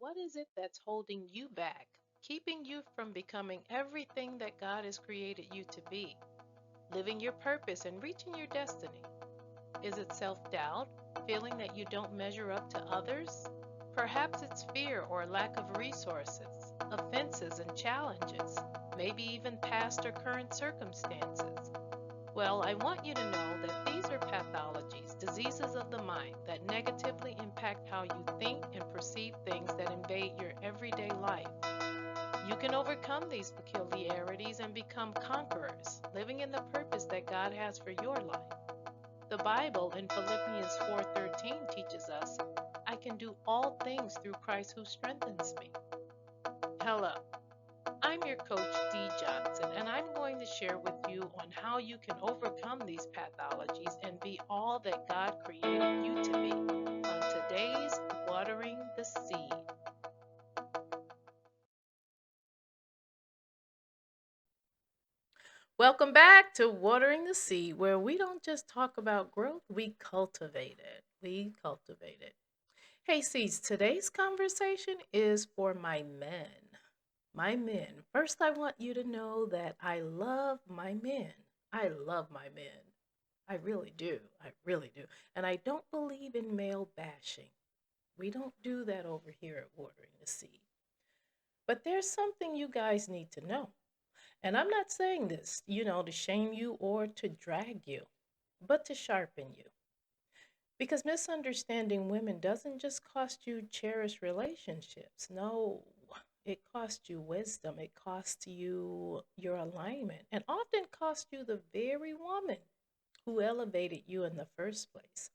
What is it that's holding you back, keeping you from becoming everything that God has created you to be, living your purpose and reaching your destiny? Is it self doubt, feeling that you don't measure up to others? Perhaps it's fear or lack of resources, offenses and challenges, maybe even past or current circumstances. Well, I want you to know that these are pathologies, diseases of the mind that negatively impact how you think and perceive things that invade your everyday life. You can overcome these peculiarities and become conquerors, living in the purpose that God has for your life. The Bible in Philippians 4:13 teaches us, I can do all things through Christ who strengthens me. Hello, I'm your coach, Dee Johnson, and I'm going to share with you on how you can overcome these pathologies and be all that God created you to be on today's Watering the Seed. Welcome back to Watering the Seed, where we don't just talk about growth, we cultivate it. We cultivate it. Hey, Seeds, today's conversation is for my men. My men. First, I want you to know that I love my men. I love my men. I really do. I really do. And I don't believe in male bashing. We don't do that over here at Watering the Seed. But there's something you guys need to know. And I'm not saying this, to shame you or to drag you, but to sharpen you. Because misunderstanding women doesn't just cost you cherished relationships. No, it costs you wisdom. It costs you your alignment and often costs you the very woman who elevated you in the first place.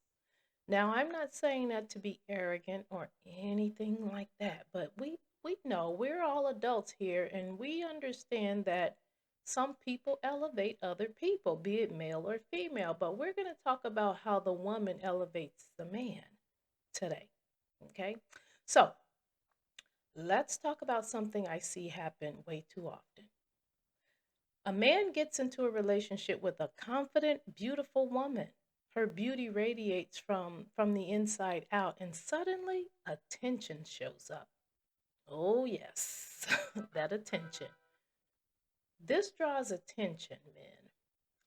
Now, I'm not saying that to be arrogant or anything like that, but we know we're all adults here and we understand that some people elevate other people, be it male or female, but we're going to talk about how the woman elevates the man today. Okay? So, let's talk about something I see happen way too often. A man gets into a relationship with a confident, beautiful woman. Her beauty radiates from the inside out, and suddenly attention shows up. Oh, yes, that attention. This draws attention, men.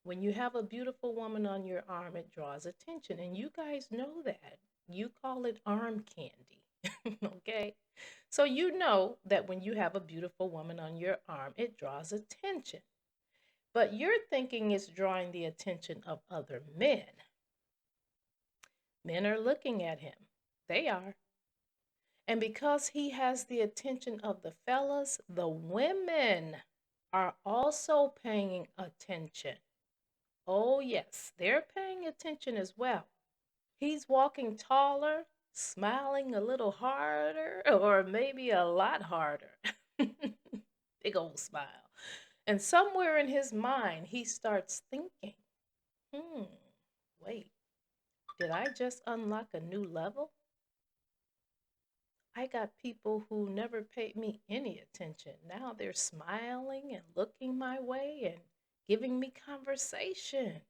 When you have a beautiful woman on your arm, it draws attention, and you guys know that. You call it arm candy, okay? So you know that when you have a beautiful woman on your arm, it draws attention. But you're thinking it's drawing the attention of other men. Men are looking at him. They are. And because he has the attention of the fellas, the women are also paying attention. Oh, yes, they're paying attention as well. He's walking taller, smiling a little harder, or maybe a lot harder. Big old smile. And somewhere in his mind, he starts thinking, hmm, wait, did I just unlock a new level? I got people who never paid me any attention. Now they're smiling and looking my way and giving me conversation.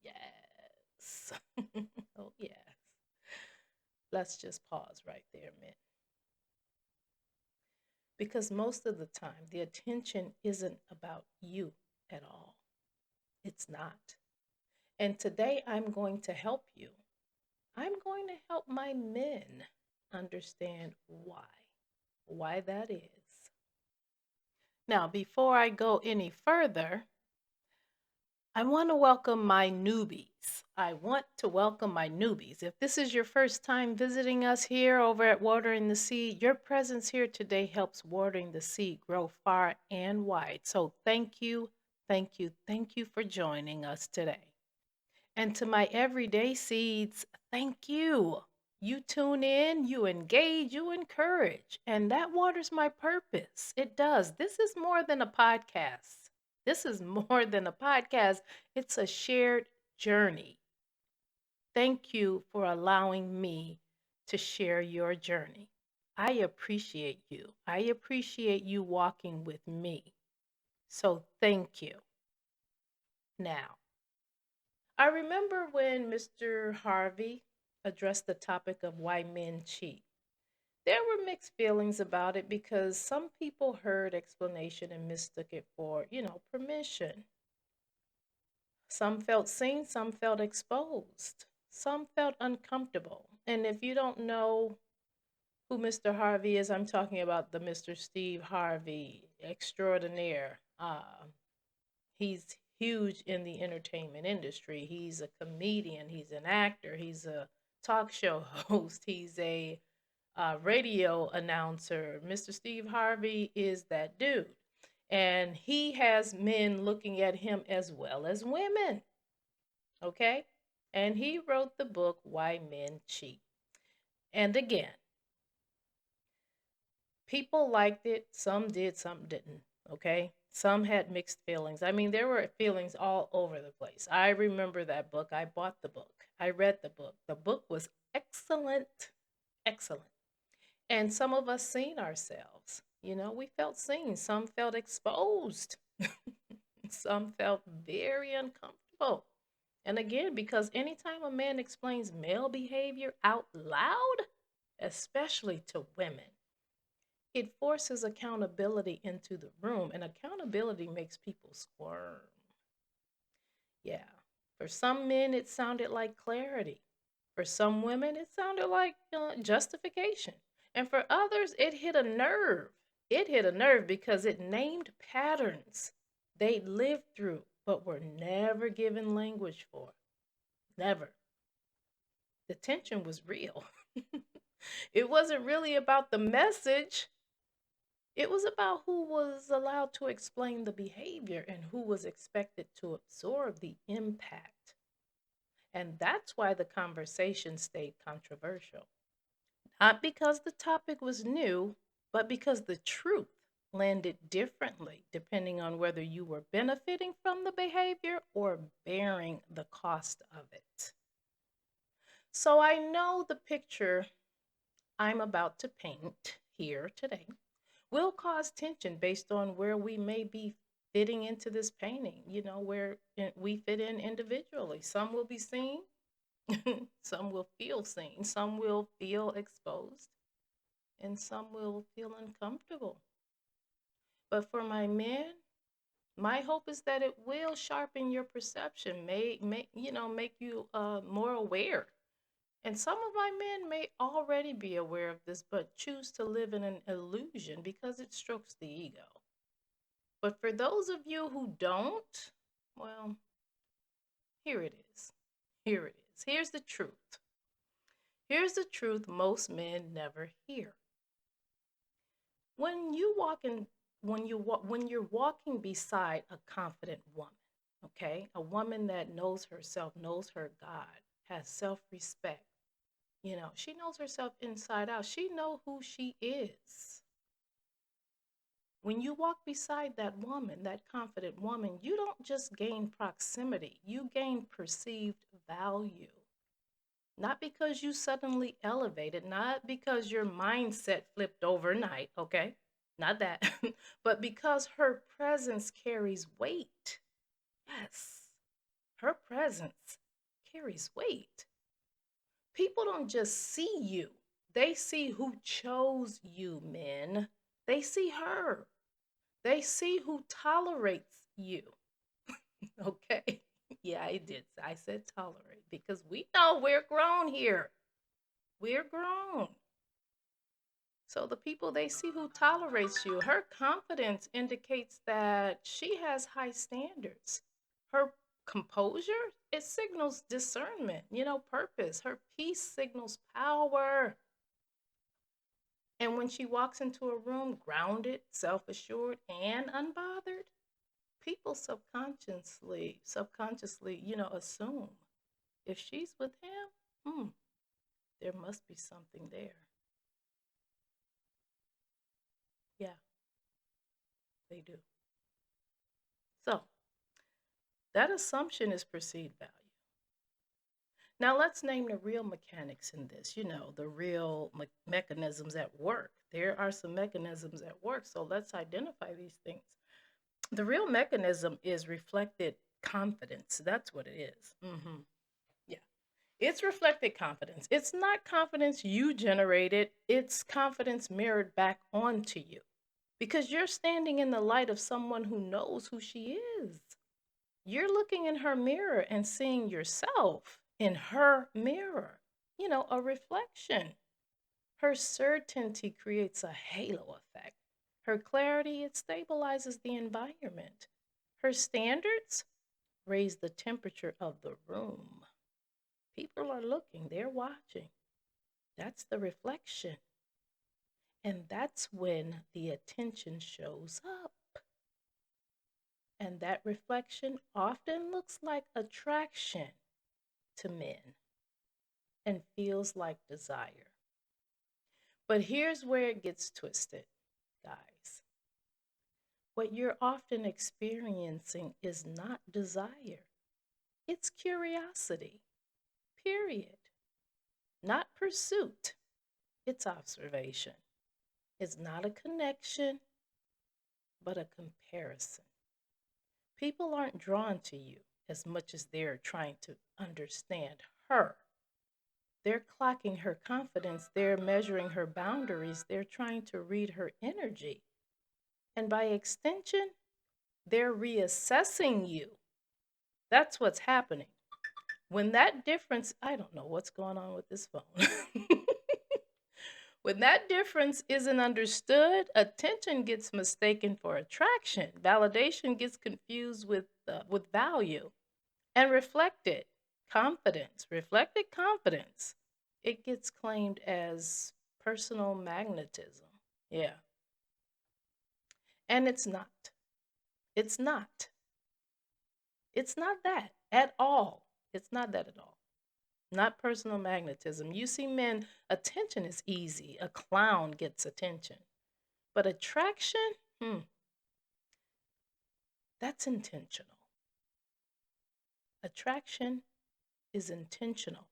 Yes. Oh, yes. Let's just pause right there a minute. Because most of the time, the attention isn't about you at all. It's not. And today, I'm going to help you. I'm going to help my men understand why that is. Now, before I go any further, I want to welcome my newbies. I want to welcome my newbies. If this is your first time visiting us here over at Watering the Seed, your presence here today helps Watering the Seed grow far and wide. So thank you, thank you, thank you for joining us today. And to my everyday seeds, thank you. You tune in, you engage, you encourage, and that waters my purpose. It does. This is more than a podcast. This is more than a podcast. It's a shared journey. Thank you for allowing me to share your journey. I appreciate you. I appreciate you walking with me. So thank you. Now, I remember when Mr. Harvey addressed the topic of why men cheat. There were mixed feelings about it because some people heard explanation and mistook it for, permission. Some felt seen, some felt exposed, some felt uncomfortable. And if you don't know who Mr. Harvey is, I'm talking about the Mr. Steve Harvey extraordinaire. He's huge in the entertainment industry. He's a comedian, he's an actor, he's a talk show host, he's a radio announcer. Mr. Steve Harvey is that dude. And he has men looking at him as well as women. Okay? And he wrote the book, Why Men Cheat. And again, people liked it, some did, some didn't. Okay? Some had mixed feelings. I mean, there were feelings all over the place. I remember that book. I bought the book. I read the book. The book was excellent. Excellent. And some of us seen ourselves. We felt seen. Some felt exposed. Some felt very uncomfortable. And again, because anytime a man explains male behavior out loud, especially to women, it forces accountability into the room, and accountability makes people squirm. Yeah. For some men, it sounded like clarity. For some women, it sounded like justification. And for others, it hit a nerve. It hit a nerve because it named patterns they lived through but were never given language for. Never. The tension was real. It wasn't really about the message, it was about who was allowed to explain the behavior and who was expected to absorb the impact. And that's why the conversation stayed controversial. Not because the topic was new, but because the truth landed differently depending on whether you were benefiting from the behavior or bearing the cost of it. So I know the picture I'm about to paint here today will cause tension based on where we may be fitting into this painting, where we fit in individually. Some will be seen, some will feel seen, some will feel exposed, and some will feel uncomfortable. But for my men, my hope is that it will sharpen your perception, make you more aware. And some of my men may already be aware of this, but choose to live in an illusion because it strokes the ego. But for those of you who don't, well, here it is. Here it is. Here's the truth. Here's the truth most men never hear. When you walk in, when you're walking beside a confident woman, okay, a woman that knows herself, knows her God, has self-respect. She knows herself inside out. She know who she is. When you walk beside that woman, that confident woman, you don't just gain proximity, you gain perceived value. Not because you suddenly elevated, not because your mindset flipped overnight, okay? Not that, but because her presence carries weight. Yes, her presence carries weight. People don't just see you, they see who chose you, men. They see her. They see who tolerates you. Okay. Yeah, I did. I said tolerate because we know we're grown here. We're grown. So the people they see who tolerates you, her confidence indicates that she has high standards. Her composure, it signals discernment, purpose. Her peace signals power. And when she walks into a room grounded, self-assured, and unbothered, people subconsciously, assume if she's with him, there must be something there. Yeah, they do. So that assumption is perceived value. Now let's name the real mechanics in this, the real mechanisms at work. There are some mechanisms at work, so let's identify these things. The real mechanism is reflected confidence. That's what it is. Yeah. It's reflected confidence. It's not confidence you generated, it's confidence mirrored back onto you because you're standing in the light of someone who knows who she is. You're looking in her mirror and seeing yourself in her mirror, a reflection. Her certainty creates a halo effect. Her clarity, it stabilizes the environment. Her standards raise the temperature of the room. People are looking, they're watching. That's the reflection. And that's when the attention shows up. And that reflection often looks like attraction to men and feels like desire. But here's where it gets twisted, guys. What you're often experiencing is not desire, it's curiosity, period. Not pursuit, it's observation. It's not a connection, but a comparison. People aren't drawn to you as much as they're trying to understand her. They're clocking her confidence, they're measuring her boundaries, they're trying to read her energy. And by extension, they're reassessing you. That's what's happening. When that difference, I don't know what's going on with this phone. When that difference isn't understood, attention gets mistaken for attraction. Validation gets confused with value. And reflected confidence, it gets claimed as personal magnetism. Yeah. And it's not. It's not. It's not that at all. It's not that at all. Not personal magnetism. You see, men, attention is easy. A clown gets attention. But attraction, that's intentional. Attraction is intentional.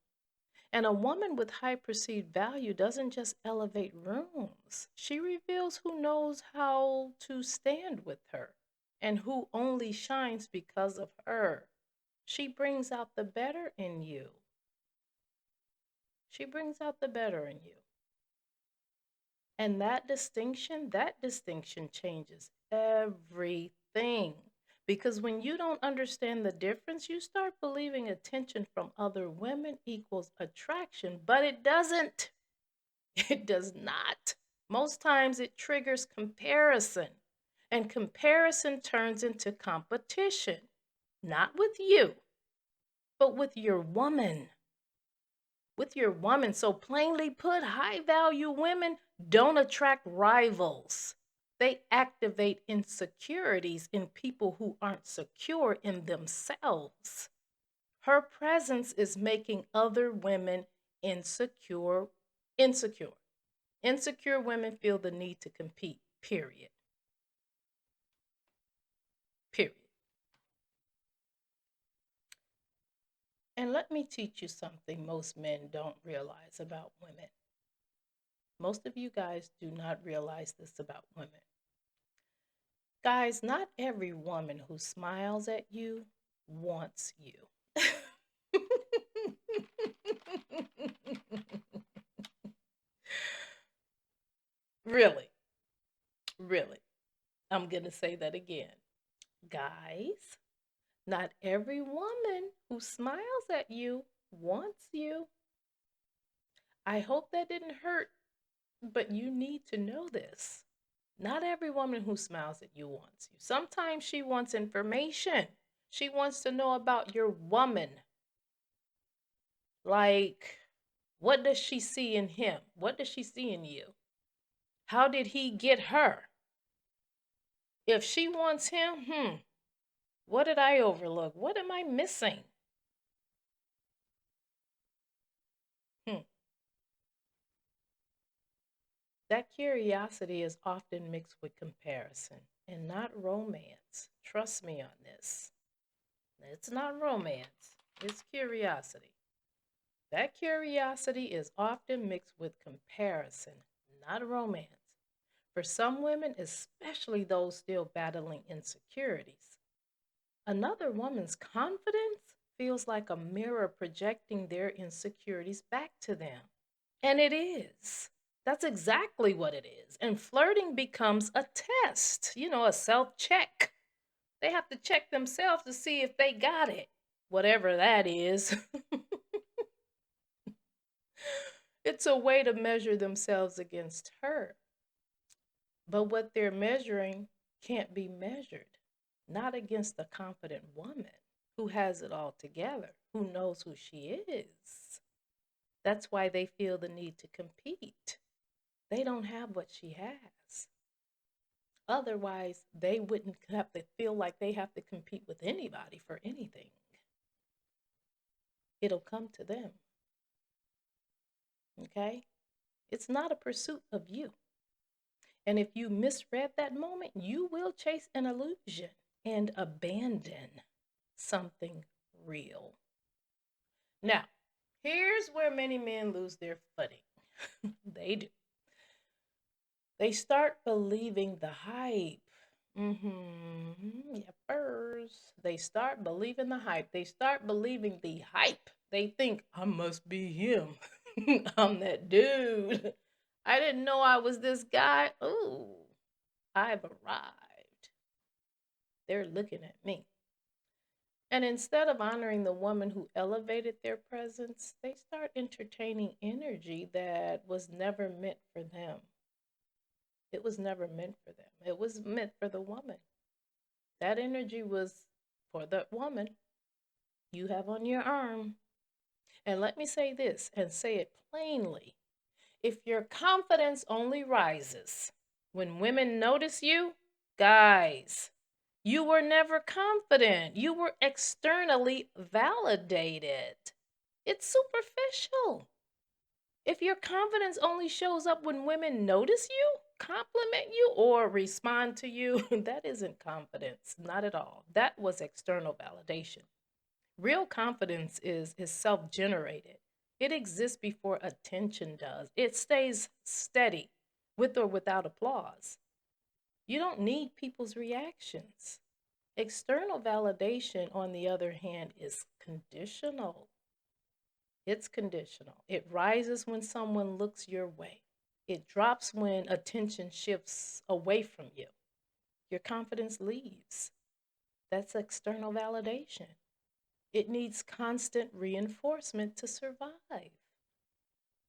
And a woman with high perceived value doesn't just elevate rooms, she reveals who knows how to stand with her and who only shines because of her. She brings out the better in you. She brings out the better in you. And that distinction changes everything. Because when you don't understand the difference, you start believing attention from other women equals attraction, but it doesn't. It does not. Most times it triggers comparison, and comparison turns into competition, not with you, but with your woman. With your woman. So, plainly put, high value women don't attract rivals. They activate insecurities in people who aren't secure in themselves. Her presence is making other women insecure. Insecure. Insecure women feel the need to compete, period. Period. And let me teach you something most men don't realize about women. Most of you guys do not realize this about women. Guys, not every woman who smiles at you wants you. Really, really. I'm going to say that again. Guys, not every woman who smiles at you wants you. I hope that didn't hurt, but you need to know this. Not every woman who smiles at you wants you. Sometimes she wants information. She wants to know about your woman. Like, what does she see in him? What does she see in you? How did he get her? If she wants him, what did I overlook? What am I missing? Hmm. That curiosity is often mixed with comparison and not romance. Trust me on this. It's not romance, it's curiosity. That curiosity is often mixed with comparison, not romance. For some women, especially those still battling insecurities, another woman's confidence feels like a mirror projecting their insecurities back to them. And it is. That's exactly what it is. And flirting becomes a test, a self check. They have to check themselves to see if they got it, whatever that is. It's a way to measure themselves against her. But what they're measuring can't be measured, not against a confident woman who has it all together, who knows who she is. That's why they feel the need to compete. They don't have what she has. Otherwise, they wouldn't have to feel like they have to compete with anybody for anything. It'll come to them. Okay? It's not a pursuit of you. And if you misread that moment, you will chase an illusion and abandon something real. Now, here's where many men lose their footing. They do. They start believing the hype. Yeah, first. They start believing the hype. They start believing the hype. They think, I must be him. I'm that dude. I didn't know I was this guy. Ooh, I've arrived. They're looking at me. And instead of honoring the woman who elevated their presence, they start entertaining energy that was never meant for them. It was never meant for them. It was meant for the woman. That energy was for the woman you have on your arm. And let me say this and say it plainly. If your confidence only rises when women notice you, guys, you were never confident. You were externally validated. It's superficial. If your confidence only shows up when women notice you, compliment you, or respond to you, that isn't confidence. Not at all. That was external validation. Real confidence is self-generated. It exists before attention does. It stays steady with or without applause. You don't need people's reactions. External validation, on the other hand, is conditional. It's conditional. It rises when someone looks your way. It drops when attention shifts away from you. Your confidence leaves. That's external validation. It needs constant reinforcement to survive.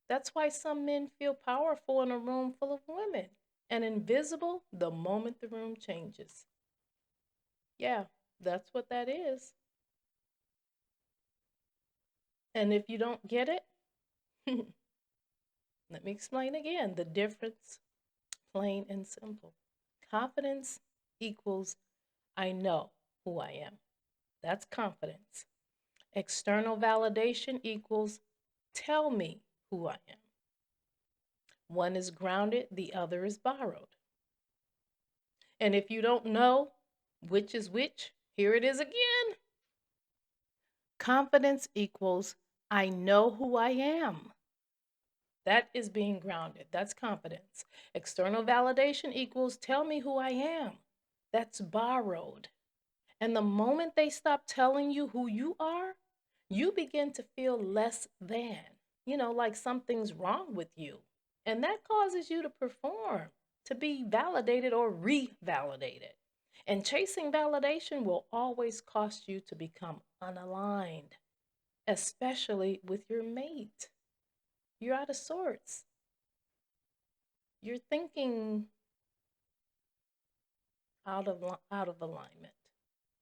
That's why some men feel powerful in a room full of women and invisible the moment the room changes. Yeah, that's what that is. And if you don't get it, let me explain again the difference, plain and simple. Confidence equals I know who I am. That's confidence. External validation equals tell me who I am. One is grounded, the other is borrowed. And if you don't know which is which, here it is again. Confidence equals I know who I am. That is being grounded. That's confidence. External validation equals tell me who I am. That's borrowed. And the moment they stop telling you who you are, you begin to feel less than, like something's wrong with you. And that causes you to perform, to be validated or revalidated. And chasing validation will always cost you to become unaligned, especially with your mate. You're out of sorts. You're thinking out of alignment.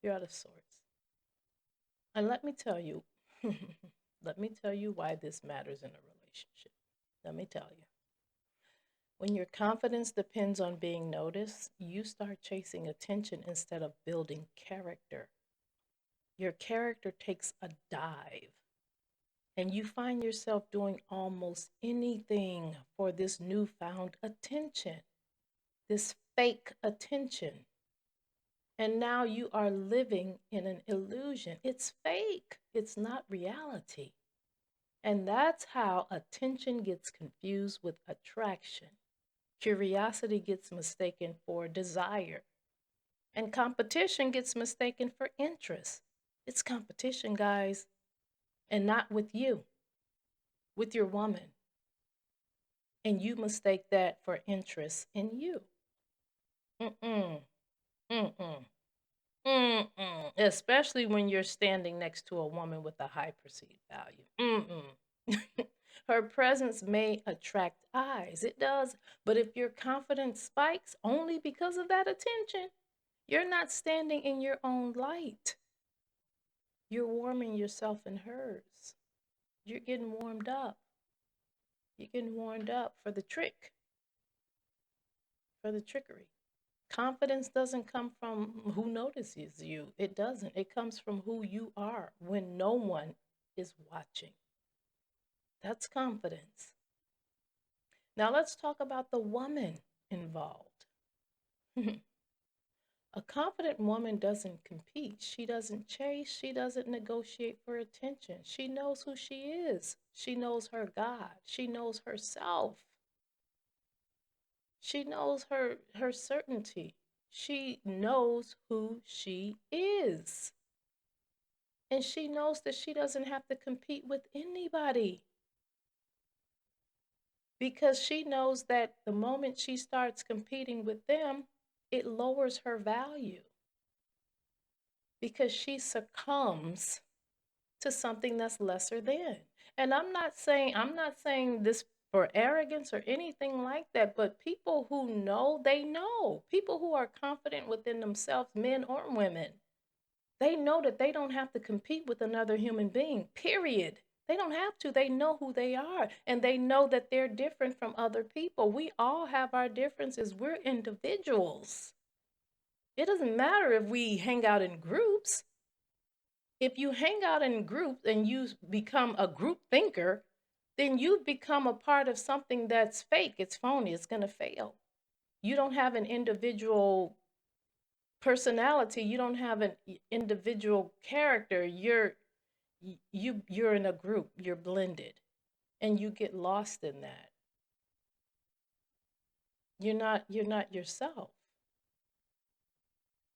You're out of sorts. And let me tell you, let me tell you why this matters in a relationship. Let me tell you. When your confidence depends on being noticed, you start chasing attention instead of building character. Your character takes a dive, and you find yourself doing almost anything for this newfound attention, this fake attention. And now you are living in an illusion. It's fake, it's not reality. And that's how attention gets confused with attraction. Curiosity gets mistaken for desire. And competition gets mistaken for interest. It's competition, guys, and not with you, with your woman. And you mistake that for interest in you. Mm-mm. Mm-mm. Mm-mm. Especially when you're standing next to a woman with a high perceived value. Mm-mm. Her presence may attract eyes. It does. But if your confidence spikes only because of that attention, you're not standing in your own light. You're warming yourself in hers. You're getting warmed up. You're getting warmed up for the trick, for the trickery. Confidence doesn't come from who notices you. It doesn't. It comes from who you are when no one is watching. That's confidence. Now let's talk about the woman involved. A confident woman doesn't compete. She doesn't chase. She doesn't negotiate for attention. She knows who she is. She knows her God. She knows herself. She knows her certainty. She knows who she is. And she knows that she doesn't have to compete with anybody because she knows that the moment she starts competing with them, it lowers her value because she succumbs to something that's lesser than. And I'm not saying this for arrogance or anything like that, but people who know, they know. People who are confident within themselves, men or women, they know that they don't have to compete with another human being, period. They don't have to. They know who they are and they know that they're different from other people. We all have our differences. We're individuals. It doesn't matter if we hang out in groups. If you hang out in groups and you become a group thinker, then you've become a part of something that's fake. It's phony. It's going to fail. You don't have an individual personality. You don't have an individual character. You're in a group. You're blended, and you get lost in that. You're not yourself.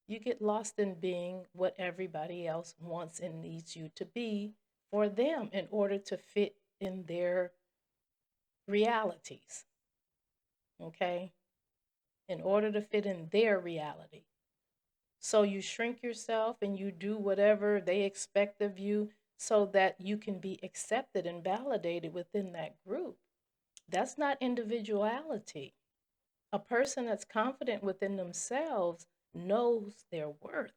You get lost in being what everybody else wants and needs you to be for them in order to fit in their realities. Okay? In order to fit in their reality. So you shrink yourself and you do whatever they expect of you so that you can be accepted and validated within that group. That's not individuality. A person that's confident within themselves knows their worth.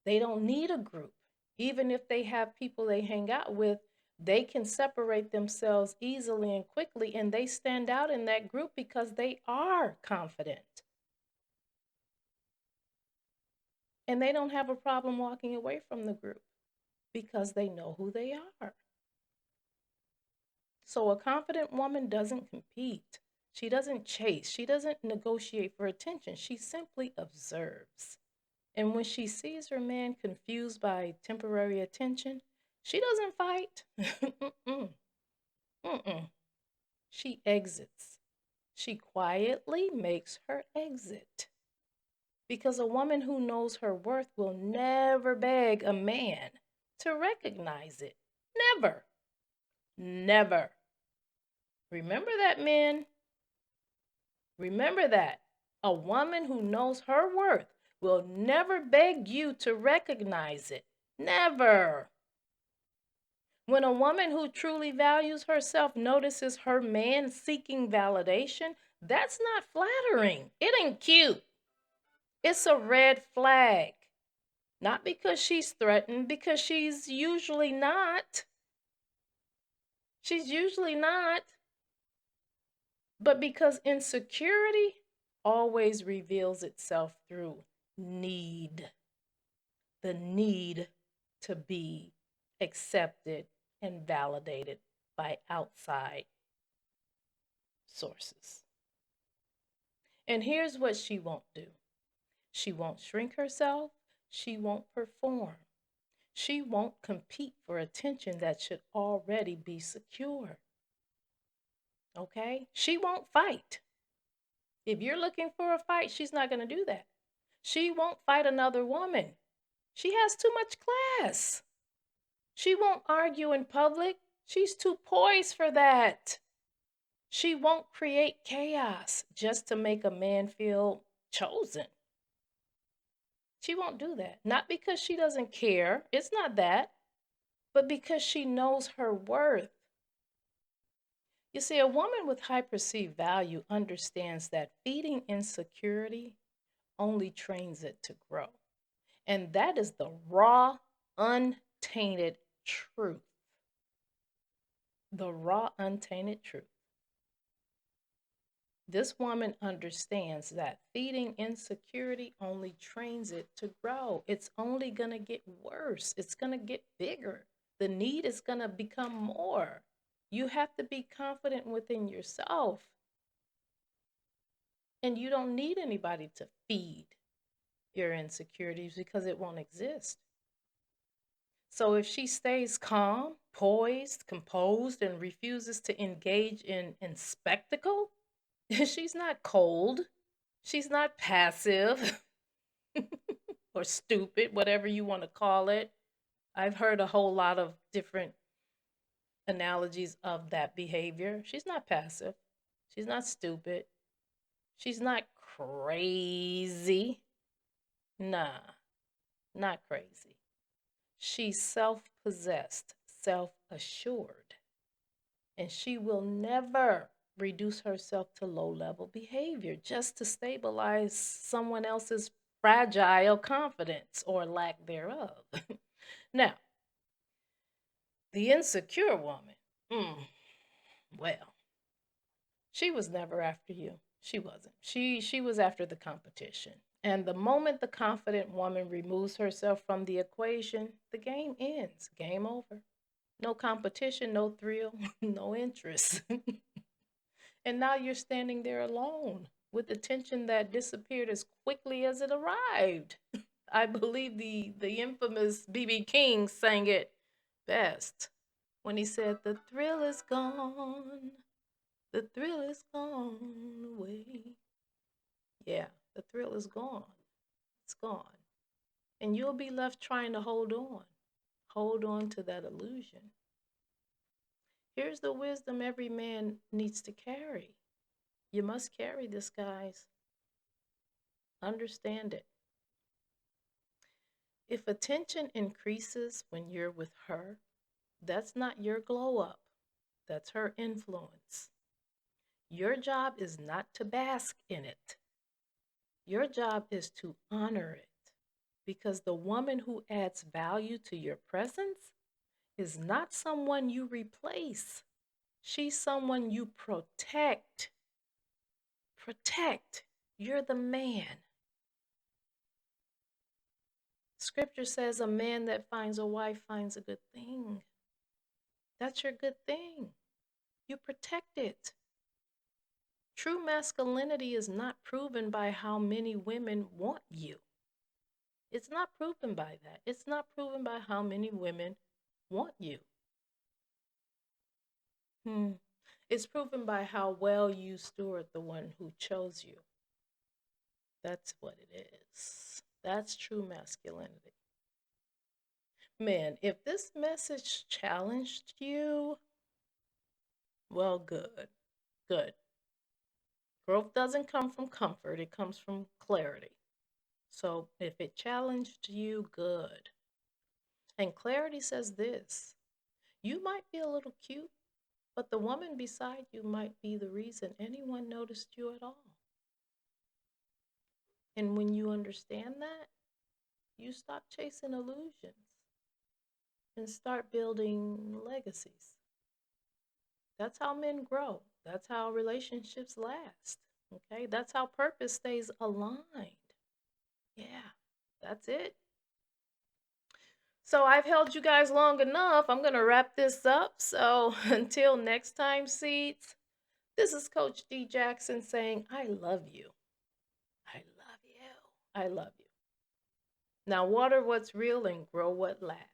They don't need a group. Even if they have people they hang out with, they can separate themselves easily and quickly, and they stand out in that group because they are confident. And they don't have a problem walking away from the group because they know who they are. So a confident woman doesn't compete. She doesn't chase. She doesn't negotiate for attention. She simply observes. And when she sees her man confused by temporary attention, she doesn't fight. Mm-mm. Mm-mm. She exits. She quietly makes her exit. Because a woman who knows her worth will never beg a man to recognize it. Never. Never. Remember that, men. Remember that. A woman who knows her worth will never beg you to recognize it. Never. When a woman who truly values herself notices her man seeking validation, that's not flattering. It ain't cute. It's a red flag. Not because she's threatened, because she's usually not. She's usually not. But because insecurity always reveals itself through need, the need to be accepted and validated by outside sources. And here's what she won't do: she won't shrink herself, she won't perform, she won't compete for attention that should already be secure. Okay? She won't fight. If you're looking for a fight, she's not going to do that. She won't fight another woman. She has too much class. She won't argue in public. She's too poised for that. She won't create chaos just to make a man feel chosen. She won't do that. Not because she doesn't care, it's not that, but because she knows her worth. You see, a woman with high perceived value understands that feeding insecurity only trains it to grow. And that is the raw, untainted truth. The raw, untainted truth. This woman understands that feeding insecurity only trains it to grow. It's only going to get worse. It's going to get bigger. The need is going to become more. You have to be confident within yourself. And you don't need anybody to feed your insecurities because it won't exist. So if she stays calm, poised, composed, and refuses to engage in spectacle, she's not cold. She's not passive or stupid, whatever you want to call it. I've heard a whole lot of different analogies of that behavior. She's not passive. She's not stupid. She's not crazy. Nah, not crazy. She's self possessed, self assured, and she will never reduce herself to low level behavior just to stabilize someone else's fragile confidence or lack thereof. Now, the insecure woman, well, she was never after you. She wasn't. She was after the competition. And the moment the confident woman removes herself from the equation, the game ends. Game over. No competition, no thrill, no interest. And now you're standing there alone with the tension that disappeared as quickly as it arrived. I believe the infamous B.B. King sang it best when he said, "The thrill is gone, the thrill is gone away." Yeah, the thrill is gone. It's gone. And you'll be left trying to hold on to that illusion. Here's the wisdom every man needs to carry. You must carry this, guys. Understand it. If attention increases when you're with her, that's not your glow up, that's her influence. Your job is not to bask in it, your job is to honor it. Because the woman who adds value to your presence is not someone you replace, she's someone you protect. Protect. You're the man. Scripture says a man that finds a wife finds a good thing. That's your good thing. You protect it. True masculinity is not proven by how many women want you. It's not proven by that. It's not proven by how many women want you. It's proven by how well you steward the one who chose you. That's what it is. That's true masculinity. Man, if this message challenged you, well, good. Good. Growth doesn't come from comfort, it comes from clarity. So if it challenged you, good. And clarity says this: you might be a little cute, but the woman beside you might be the reason anyone noticed you at all. And when you understand that, you stop chasing illusions and start building legacies. That's how men grow. That's how relationships last. Okay? That's how purpose stays aligned. Yeah, that's it. So I've held you guys long enough. I'm going to wrap this up. So until next time, Seeds, this is Coach D. Jackson saying, I love you. I love you. I love you. Now, water what's real and grow what lasts.